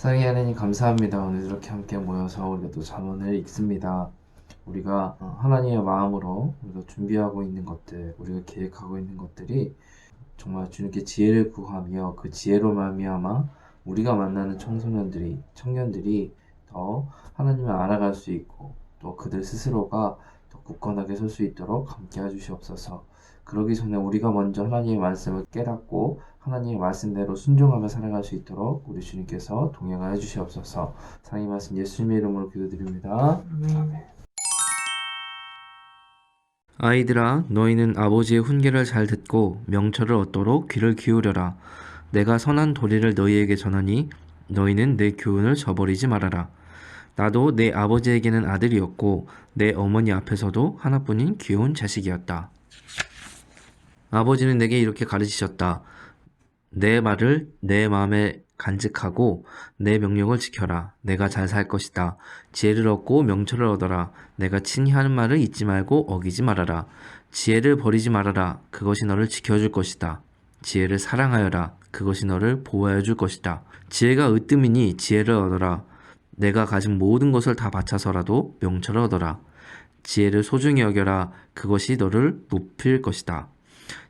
사랑의 하나님 감사합니다. 오늘 이렇게 함께 모여서 우리가 또 잠언을 읽습니다. 우리가 하나님의 마음으로 우리가 준비하고 있는 것들, 우리가 계획하고 있는 것들이 정말 주님께 지혜를 구하며 그 지혜로 말미암아 우리가 만나는 청년들이 더 하나님을 알아갈 수 있고 또 그들 스스로가 더 굳건하게 설 수 있도록 함께 해주시옵소서. 그러기 전에 우리가 먼저 하나님의 말씀을 깨닫고 하나님의 말씀대로 순종하며 살아갈 수 있도록 우리 주님께서 동행하여 주시옵소서. 사랑의 말씀 예수님의 이름으로 기도드립니다. 아멘. 아이들아, 너희는 아버지의 훈계를 잘 듣고 명철을 얻도록 귀를 기울여라. 내가 선한 도리를 너희에게 전하니 너희는 내 교훈을 저버리지 말아라. 나도 내 아버지에게는 아들이었고 내 어머니 앞에서도 하나뿐인 귀여운 자식이었다. 아버지는 내게 이렇게 가르치셨다. 내 말을 내 마음에 간직하고 내 명령을 지켜라. 내가 잘 살 것이다. 지혜를 얻고 명철을 얻어라. 내가 친히 하는 말을 잊지 말고 어기지 말아라. 지혜를 버리지 말아라. 그것이 너를 지켜줄 것이다. 지혜를 사랑하여라. 그것이 너를 보호하여 줄 것이다. 지혜가 으뜸이니 지혜를 얻어라. 내가 가진 모든 것을 다 바쳐서라도 명철을 얻어라. 지혜를 소중히 여겨라. 그것이 너를 높일 것이다.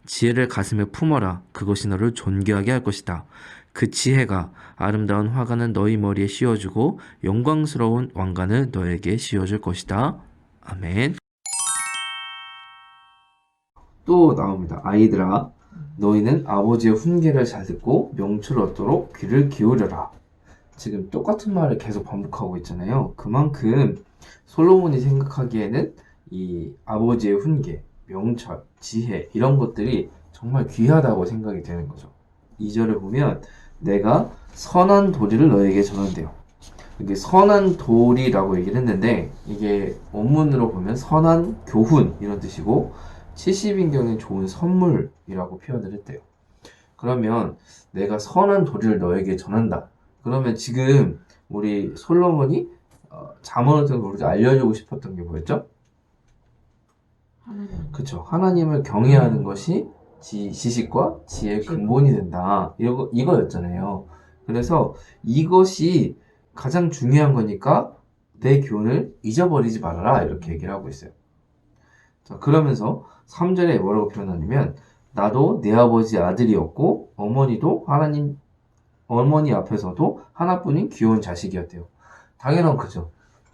지혜를 가슴에 품어라. 그것이 너를 존귀하게 할 것이다. 그 지혜가 아름다운 화관을 너희 머리에 씌워주고 영광스러운 왕관을 너에게 씌워줄 것이다. 아멘. 또 나옵니다. 아이들아, 너희는 아버지의 훈계를 잘 듣고 명철을 얻도록 귀를 기울여라. 지금 똑같은 말을 계속 반복하고 있잖아요. 그만큼 솔로몬이 생각하기에는 이 아버지의 훈계, 명철, 지혜 이런 것들이 정말 귀하다고 생각이 되는 거죠. 2절을 보면 내가 선한 도리를 너에게 전한대요. 이게 선한 도리라고 얘기를 했는데 이게 원문으로 보면 선한 교훈 이런 뜻이고 70인경은 좋은 선물이라고 표현을 했대요. 그러면 내가 선한 도리를 너에게 전한다. 그러면 지금 우리 솔로몬이 잠언을 통해서 우리가 알려주고 싶었던 게 뭐였죠? 그쵸. 하나님을 경외하는 것이 지식과 지혜의 근본이 된다. 이거였잖아요. 그래서 이것이 가장 중요한 거니까 내 교훈을 잊어버리지 말아라. 이렇게 얘기를 하고 있어요. 자, 그러면서 3절에 뭐라고 표현하냐면 나도 내 아버지 아들이었고 어머니 앞에서도 하나뿐인 귀여운 자식이었대요. 당연한 그죠.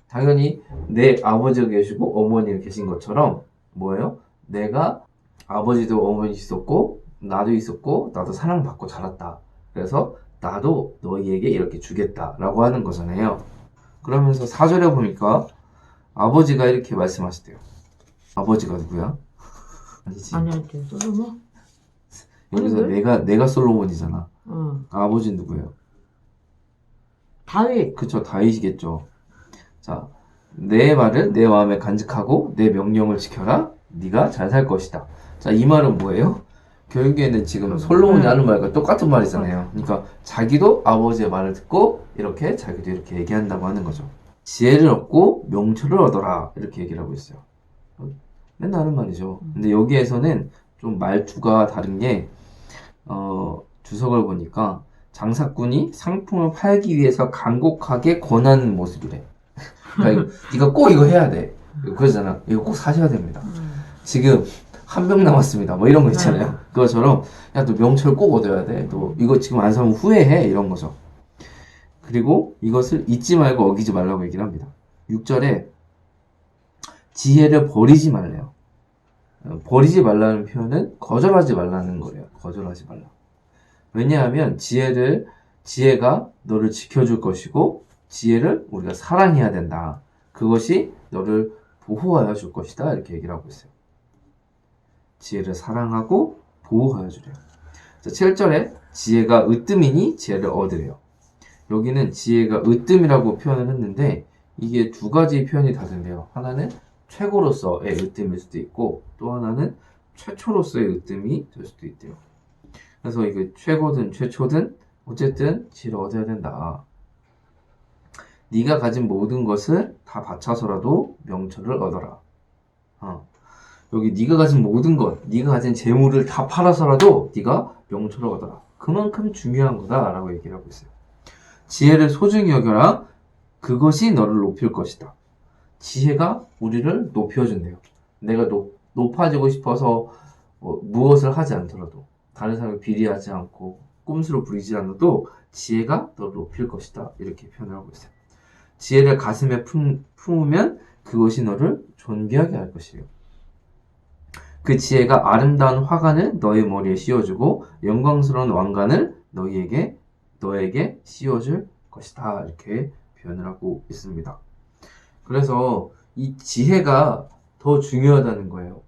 당연히 내 아버지가 계시고 어머니가 계신 것처럼 뭐예요? 내가 아버지도 어머니 있었고 나도 사랑받고 자랐다. 그래서 나도 너희에게 이렇게 주겠다라고 하는 거잖아요. 그러면서 4절에 보니까 아버지가 이렇게 말씀하시대요. 아버지가 누구야? 아니지. 아니야, 솔로몬? 여기서 아닌데? 내가 솔로몬이잖아. 응. 아버지는 누구예요? 다윗. 그쵸, 다윗이겠죠. 자, 내 말을 내 마음에 간직하고 내 명령을 지켜라. 네가 잘 살 것이다. 자, 이 말은 뭐예요? 결국에는 지금 솔로몬이 하는 말과 똑같은 말이잖아요. 그러니까 자기도 아버지의 말을 듣고 이렇게 자기도 이렇게 얘기한다고 하는 거죠. 지혜를 얻고 명철을 얻어라. 이렇게 얘기를 하고 있어요. 맨날 하는 말이죠. 근데 여기에서는 좀 말투가 다른 게 주석을 보니까 장사꾼이 상품을 팔기 위해서 간곡하게 권하는 모습이래. 그러니까 네가 꼭 이거 해야 돼. 그러잖아. 이거 꼭 사셔야 됩니다. 지금 한 병 남았습니다. 뭐 이런 거 있잖아요. 그것처럼 야, 너 명철 꼭 얻어야 돼. 너 이거 지금 안 사면 후회해. 이런 거죠. 그리고 이것을 잊지 말고 어기지 말라고 얘기를 합니다. 6절에 지혜를 버리지 말래요. 버리지 말라는 표현은 거절하지 말라는 거예요. 거절하지 말라. 왜냐하면 지혜가 너를 지켜줄 것이고 지혜를 우리가 사랑해야 된다. 그것이 너를 보호하여 줄 것이다. 이렇게 얘기를 하고 있어요. 지혜를 사랑하고 보호하여 주래요. 자, 7절에 지혜가 으뜸이니 지혜를 얻으래요. 여기는 지혜가 으뜸이라고 표현을 했는데 이게 두 가지 표현이 다 된대요. 하나는 최고로서의 으뜸일 수도 있고 또 하나는 최초로서의 으뜸이 될 수도 있대요. 그래서 이게 최고든 최초든 어쨌든 지혜를 얻어야 된다. 네가 가진 모든 것을 다 바쳐서라도 명철을 얻어라. 여기 네가 가진 모든 것, 네가 가진 재물을 다 팔아서라도 네가 명철을 얻어라. 그만큼 중요한 거다라고 얘기를 하고 있어요. 지혜를 소중히 여겨라. 그것이 너를 높일 것이다. 지혜가 우리를 높여준대요. 내가 높아지고 싶어서 무엇을 하지 않더라도 다른 사람을 비리하지 않고 꼼수로 부리지 않아도 지혜가 너를 높일 것이다. 이렇게 표현을 하고 있어요. 지혜를 가슴에 품으면 그것이 너를 존귀하게 할 것이에요. 그 지혜가 아름다운 화관을 너의 머리에 씌워주고 영광스러운 왕관을 너에게 씌워줄 것이다. 이렇게 표현을 하고 있습니다. 그래서 이 지혜가 더 중요하다는 거예요.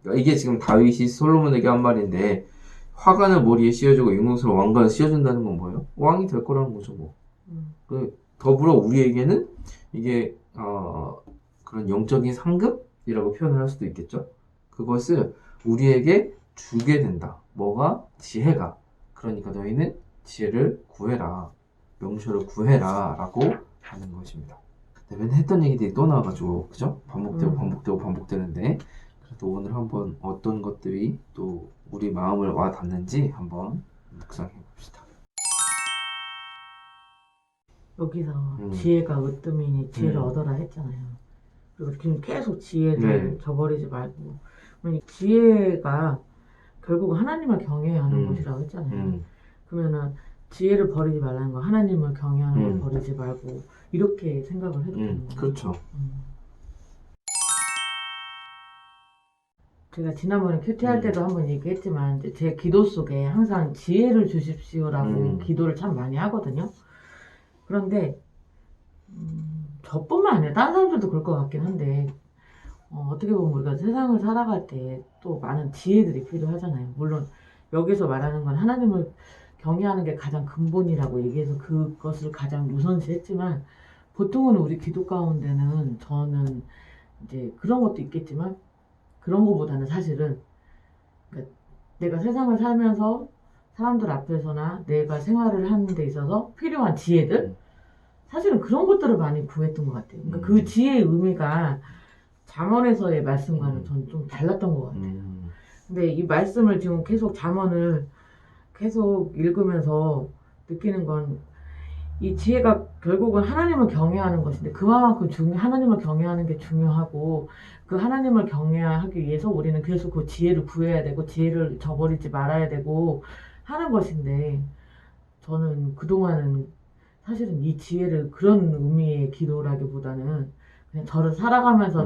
그러니까 이게 지금 다윗이 솔로몬에게 한 말인데 화관을 머리에 씌워주고 영광스러운 왕관을 씌워준다는 건 뭐예요? 왕이 될 거라는 거죠. 뭐. 더불어 우리에게는 이게 그런 영적인 상급이라고 표현을 할 수도 있겠죠. 그것을 우리에게 주게 된다. 뭐가? 지혜가. 그러니까 너희는 지혜를 구해라. 명철을 구해라. 라고 하는 것입니다. 맨날 했던 얘기들이 또 나와가지고, 그죠? 반복되는데, 그래도 오늘 한번 어떤 것들이 또 우리 마음을 와 닿는지 한번 묵상해 봅시다. 여기서 지혜가 으뜸이니 지혜를 얻어라 했잖아요. 그리고 지금 계속 지혜를 저버리지 말고, 지혜가 결국 하나님을 경외해야 하는 것이라고 했잖아요. 그러면은 지혜를 버리지 말라는 거, 하나님을 경외하는 걸 버리지 말고 이렇게 생각을 해도 되는 거예요. 그렇죠. 제가 지난번에 큐티할 때도 한번 얘기했지만 이제 제 기도 속에 항상 지혜를 주십시오라고 기도를 참 많이 하거든요. 그런데 저뿐만 아니라 다른 사람들도 그럴 것 같긴 한데 어떻게 보면 우리가 세상을 살아갈 때 또 많은 지혜들이 필요하잖아요. 물론 여기서 말하는 건 하나님을 경외하는 게 가장 근본이라고 얘기해서 그것을 가장 우선시했지만 보통은 우리 기도 가운데는 저는 이제 그런 것도 있겠지만 그런 것보다는 사실은 그러니까 내가 세상을 살면서 사람들 앞에서나 내가 생활을 하는 데 있어서 필요한 지혜들 사실은 그런 것들을 많이 구했던 것 같아요. 그러니까 그 지혜의 의미가 잠언에서의 말씀과는 저는 좀 달랐던 것 같아요. 근데 이 말씀을 지금 계속 잠언을 계속 읽으면서 느끼는 건 이 지혜가 결국은 하나님을 경외하는 것인데 그만큼 하나님을 경외하는 게 중요하고 그 하나님을 경외하기 위해서 우리는 계속 그 지혜를 구해야 되고 지혜를 저버리지 말아야 되고 하는 것인데 저는 그동안은 사실은 이 지혜를 그런 의미의 기도라기보다는 그냥 저를 살아가면서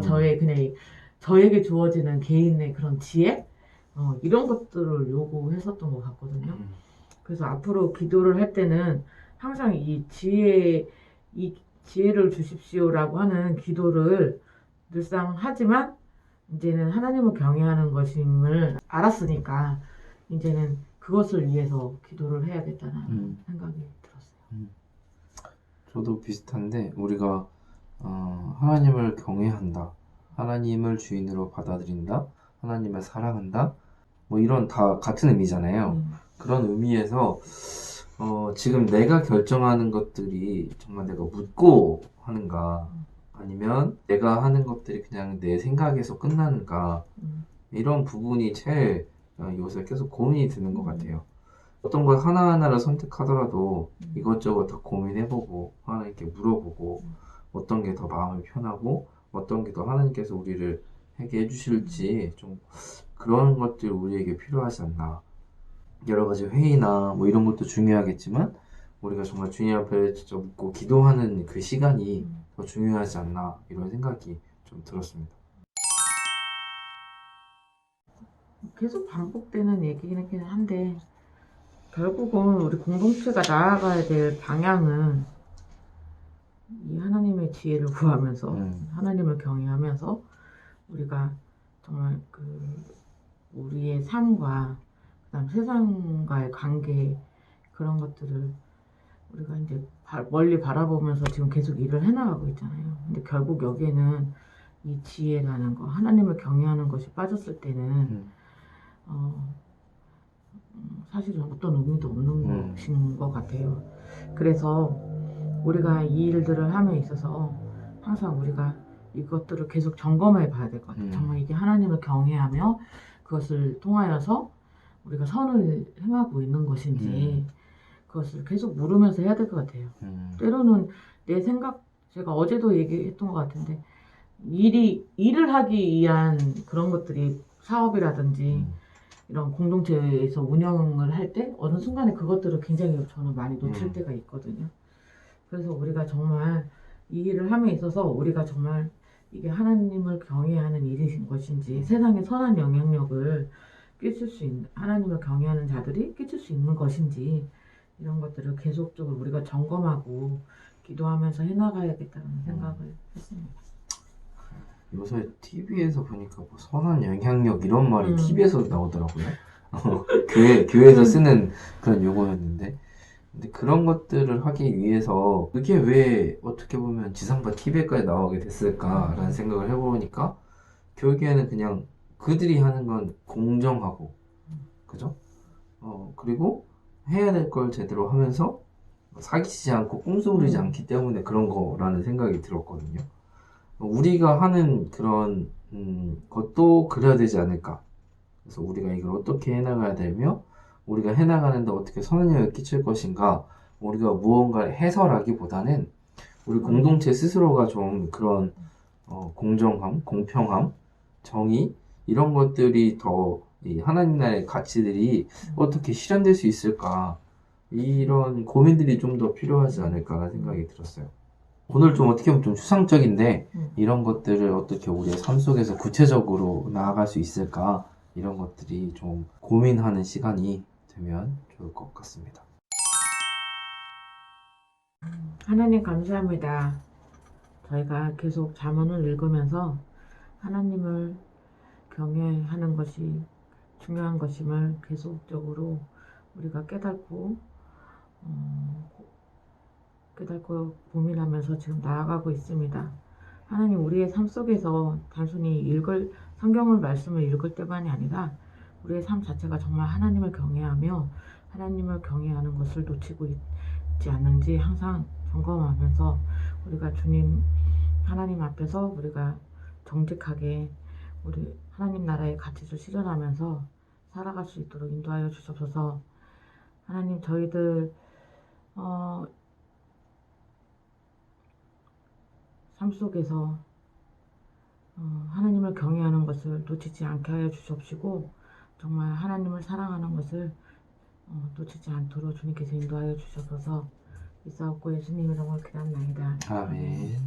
저에게 주어지는 개인의 그런 지혜 이런 것들을 요구했었던 것 같거든요. 그래서 앞으로 기도를 할 때는 항상 이 지혜를 주십시오라고 하는 기도를 늘상 하지만 이제는 하나님을 경외하는 것임을 알았으니까 이제는 그것을 위해서 기도를 해야겠다는 생각이 들었어요. 저도 비슷한데 우리가 하나님을 경외한다, 하나님을 주인으로 받아들인다, 하나님을 사랑한다, 뭐 이런 다 같은 의미잖아요. 그런 의미에서 지금 내가 결정하는 것들이 정말 내가 묻고 하는가, 아니면 내가 하는 것들이 그냥 내 생각에서 끝나는가, 이런 부분이 제일 요새 계속 고민이 드는 것 같아요. 어떤 걸 하나하나를 선택하더라도 이것저것 다 고민해보고 하나님께 물어보고 어떤 게 더 마음이 편하고 어떤 게 더 하나님께서 우리를 하게 해주실지 좀 그런 것들이 우리에게 필요하지 않나. 여러 가지 회의나 뭐 이런 것도 중요하겠지만 우리가 정말 주님 앞에 진짜 묻고 기도하는 그 시간이 더 중요하지 않나, 이런 생각이 좀 들었습니다. 계속 반복되는 얘기긴 한데 결국은 우리 공동체가 나아가야 될 방향은 이 하나님의 지혜를 구하면서 하나님을 경외하면서 우리가 정말 우리의 삶과 그다음 세상과의 관계 그런 것들을 우리가 이제 멀리 바라보면서 지금 계속 일을 해나가고 있잖아요. 근데 결국 여기에는 이 지혜라는 거, 하나님을 경외하는 것이 빠졌을 때는 사실은 어떤 의미도 없는 것인 것 같아요. 그래서 우리가 이 일들을 함에 있어서 항상 우리가 이것들을 계속 점검해 봐야 될 것 같아요. 정말 이게 하나님을 경외하며 그것을 통하여서 우리가 선을 행하고 있는 것인지 그것을 계속 물으면서 해야 될 것 같아요. 때로는 내 생각, 제가 어제도 얘기했던 것 같은데, 일을 하기 위한 그런 것들이 사업이라든지 이런 공동체에서 운영을 할 때 어느 순간에 그것들을 굉장히 저는 많이 놓칠 때가 있거든요. 그래서 우리가 정말 이 일을 함에 있어서 우리가 정말 이게 하나님을 경외하는 일인 것인지 세상에 선한 영향력을 끼칠 수 있는, 하나님을 경외하는 자들이 끼칠 수 있는 것인지 이런 것들을 계속적으로 우리가 점검하고 기도하면서 해나가야겠다는 생각을 했습니다. 요새 TV에서 보니까 뭐 선한 영향력 이런 말이 TV에서 나오더라고요. 교회에서 쓰는 그런 용어였는데. 근데 그런 것들을 하기 위해서 그게 왜 어떻게 보면 지상파 TV에까지 나오게 됐을까라는 생각을 해보니까 교육에는 그냥 그들이 하는 건 공정하고, 그죠? 그리고 해야 될 걸 제대로 하면서 사기치지 않고 꼼수 부리지 않기 때문에 그런 거라는 생각이 들었거든요. 우리가 하는 그런 것도 그래야 되지 않을까. 그래서 우리가 이걸 어떻게 해나가야 되며 우리가 해나가는데 어떻게 선한 영향을 끼칠 것인가, 우리가 무언가를 해설하기보다는 우리 공동체 스스로가 좀 그런 공정함, 공평함, 정의 이런 것들이 더 이 하나님 나라의 가치들이 어떻게 실현될 수 있을까, 이런 고민들이 좀 더 필요하지 않을까라는 생각이 들었어요. 오늘 좀 어떻게 보면 좀 추상적인데 이런 것들을 어떻게 우리의 삶 속에서 구체적으로 나아갈 수 있을까, 이런 것들이 좀 고민하는 시간이 되면 좋을 것 같습니다. 하나님 감사합니다. 저희가 계속 잠언을 읽으면서 하나님을 경외하는 것이 중요한 것임을 계속적으로 우리가 깨닫고 고민하면서 지금 나아가고 있습니다. 하나님, 우리의 삶 속에서 단순히 성경을 말씀을 읽을 때만이 아니라 우리의 삶 자체가 정말 하나님을 경외하며 하나님을 경외하는 것을 놓치고 있지 않는지 항상 점검하면서 우리가 하나님 앞에서 우리가 정직하게 우리 하나님 나라의 가치를 실현하면서 살아갈 수 있도록 인도하여 주옵소서. 하나님, 저희들 삶 속에서 하나님을 경외하는 것을 놓치지 않게 하여 주시옵시고, 정말 하나님을 사랑하는 것을 놓치지 않도록 주님께서 인도하여 주셔서 이사옵고 예수님 이름으로 기도합나이다. 아멘.